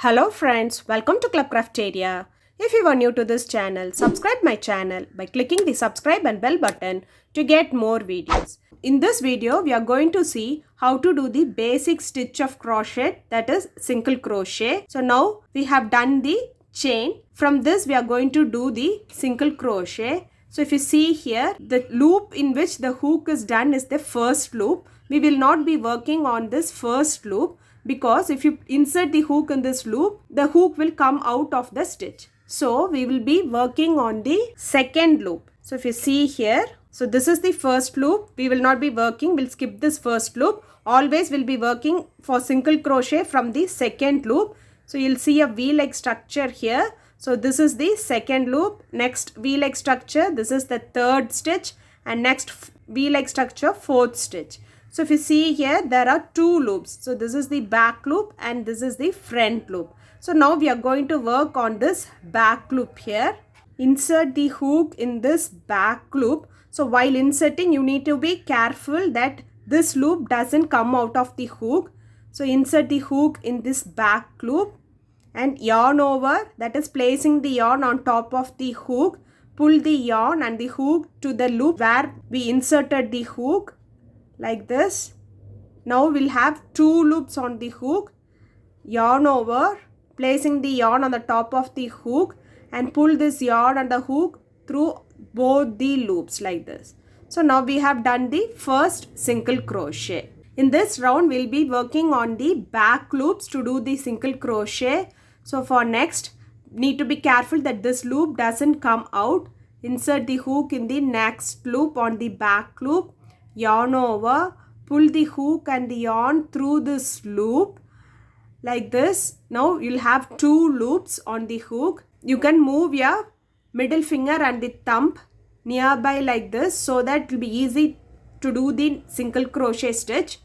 Hello friends, welcome to Crafteria. If you are new to this channel, subscribe my channel by clicking the subscribe and bell button to get more videos. In this video, we are going to see how to do the basic stitch of crochet, that is single crochet. So now we have done the chain. From this we are going to do the single crochet. So if you see here, the loop in which the hook is done is the first loop. We will not be working on this first loop, because if you insert the hook in this loop, the hook will come out of the stitch. So we will be working on the second loop. So if you see here, so this is the first loop. We will not be working, we'll skip this first loop. Always we'll be working for single crochet from the second loop. So you'll see a V-like structure here. So this is the second loop. Next V-like structure, this is the third stitch, and next V-like structure, fourth stitch. So if you see here, there are two loops. So this is the back loop and this is the front loop. So now we are going to work on this back loop here. Insert the hook in this back loop. So while inserting, you need to be careful that this loop doesn't come out of the hook. So insert the hook in this back loop and yarn over, that is placing the yarn on top of the hook. Pull the yarn and the hook to the loop where we inserted the hook, like this. Now we'll have two loops on the hook. Yarn over, placing the yarn on the top of the hook, and pull this yarn and the hook through both the loops like this. So now we have done the first single crochet. In this round we'll be working on the back loops to do the single crochet. So for next, need to be careful that this loop doesn't come out. Insert the hook in the next loop on the back loop. Yarn over, pull the hook and the yarn through this loop like this. Now you'll have two loops on the hook. You can move your middle finger and the thumb nearby like this, so that it will be easy to do the single crochet stitch.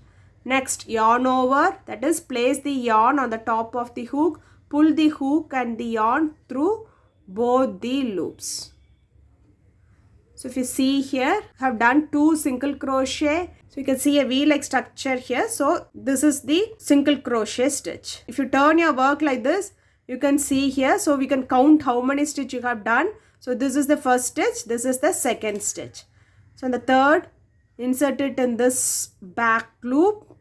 Next, yarn over, that is place the yarn on the top of the hook, pull the hook and the yarn through both the loops. So if you see here, I have done two single crochet. So you can see a V-like structure here. So this is the single crochet stitch. If you turn your work like this, you can see here. So we can count how many stitch you have done. So this is the first stitch. This is the second stitch. So in the third, insert it in this back loop.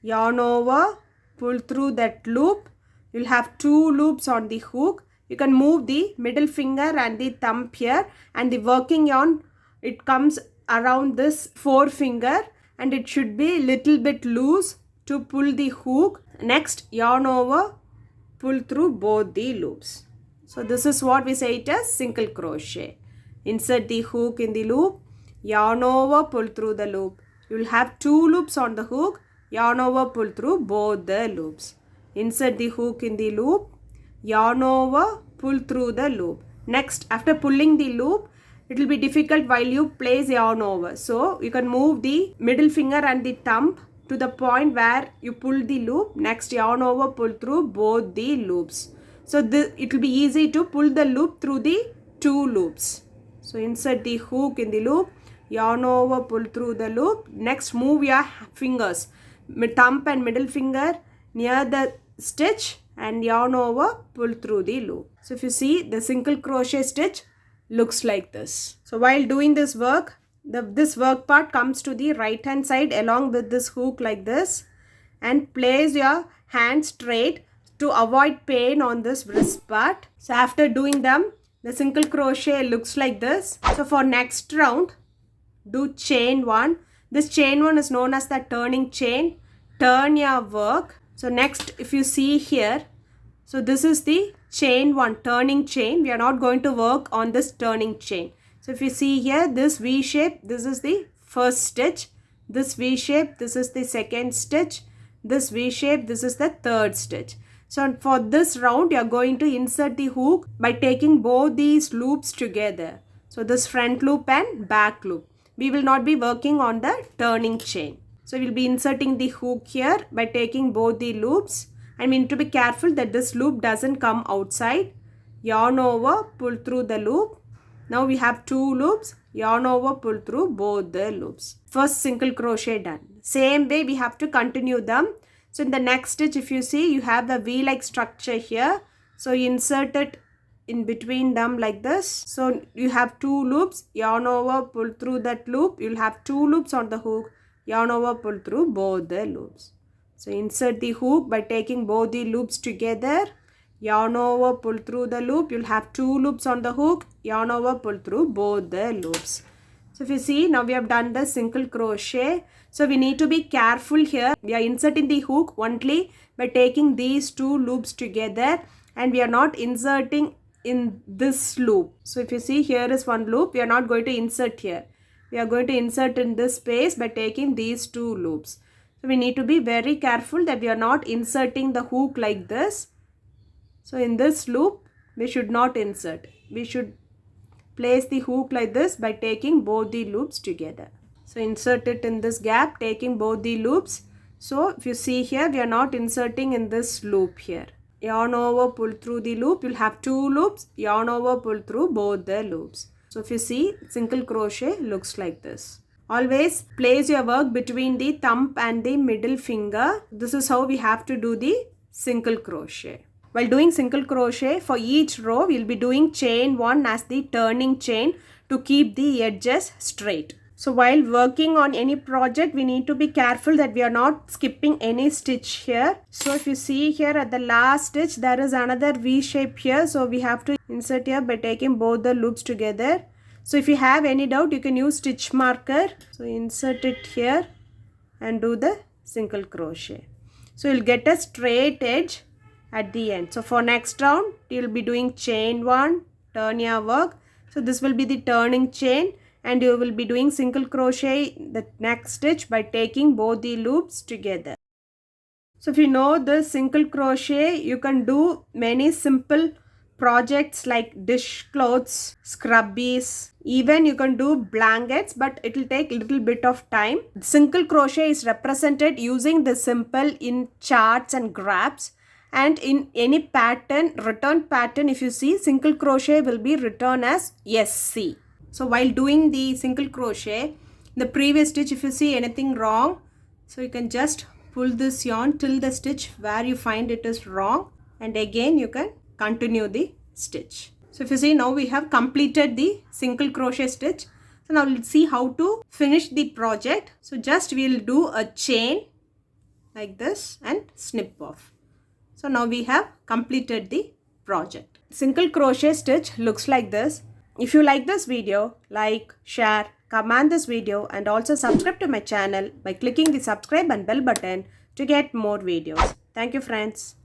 Yarn over, pull through that loop. You'll have two loops on the hook. You can move the middle finger and the thumb here, and the working yarn, it comes around this forefinger and it should be little bit loose to pull the hook. Next, yarn over, pull through both the loops. So this is what we say it as single crochet. Insert the hook in the loop, yarn over, pull through the loop. You will have two loops on the hook, yarn over, pull through both the loops. Insert the hook in the loop, yarn over, pull through the loop. Next, after pulling the loop, it will be difficult while you place yarn over. So you can move the middle finger and the thumb to the point where you pull the loop. Next, yarn over, pull through both the loops. So it will be easy to pull the loop through the two loops. So insert the hook in the loop, yarn over, pull through the loop. Next, move your fingers, thumb and middle finger near the stitch and yarn over, pull through the loop. So if you see, the single crochet stitch looks like this. So while doing this work, this work part comes to the right hand side along with this hook like this, and place your hand straight to avoid pain on this wrist part. So after doing them, the single crochet looks like this. So for next round, do chain one. This chain one is known as the turning chain. Turn your work. So next, if you see here, so this is the chain one, turning chain. We are not going to work on this turning chain. So if you see here, this V shape, this is the first stitch. This V shape, this is the second stitch. This V shape, this is the third stitch. So for this round, you are going to insert the hook by taking both these loops together. So this front loop and back loop. We will not be working on the turning chain. So we will be inserting the hook here by taking both the loops. I mean to be careful that this loop doesn't come outside. Yarn over, pull through the loop. Now we have two loops. Yarn over, pull through both the loops. First single crochet done. Same way we have to continue them. So in the next stitch, if you see, you have the V-like structure here. So you insert it in between them like this. So you have 2 loops, yarn over, pull through that loop. You'll have 2 loops on the hook, yarn over, pull through both the loops. So insert the hook by taking both the loops together, yarn over, pull through the loop. You'll have 2 loops on the hook, yarn over, pull through both the loops. So if you see, now we have done the single crochet. So we need to be careful here. We are inserting the hook only by taking these 2 loops together, and we are not inserting in this loop. So if you see, here is one loop, we are not going to insert here. We are going to insert in this space by taking these 2 loops. So we need to be very careful that we are not inserting the hook like this. So in this loop, we should not insert. We should place the hook like this by taking both the loops together. So insert it in this gap, taking both the loops. So if you see here, we are not inserting in this loop here. Yarn over, pull through the loop. You'll have 2 loops, yarn over, pull through both the loops. So if you see, single crochet looks like this. Always place your work between the thumb and the middle finger. This is how we have to do the single crochet. While doing single crochet, for each row, we'll be doing chain 1 as the turning chain to keep the edges straight. So while working on any project, we need to be careful that we are not skipping any stitch here. So if you see here at the last stitch, there is another V shape here. So we have to insert here by taking both the loops together. So if you have any doubt, you can use stitch marker. So insert it here and do the single crochet. So you'll get a straight edge at the end. So for next round, you'll be doing chain 1, turn your work. So this will be the turning chain, and you will be doing single crochet the next stitch by taking both the loops together. So if you know the single crochet, you can do many simple projects like dish clothes, scrubbies, even you can do blankets, but it will take a little bit of time. Single crochet is represented using the symbol in charts and graphs, and in any pattern, return pattern, if you see, single crochet will be written as SC. So while doing the single crochet, the previous stitch, if you see anything wrong, so you can just pull this yarn till the stitch where you find it is wrong, and again you can continue the stitch. So if you see, now we have completed the single crochet stitch. So now let's see how to finish the project. So just we'll do a chain like this and snip off. So now we have completed the project. Single crochet stitch looks like this. If you like this video, like, share, comment this video, and also subscribe to my channel by clicking the subscribe and bell button to get more videos. Thank you, friends.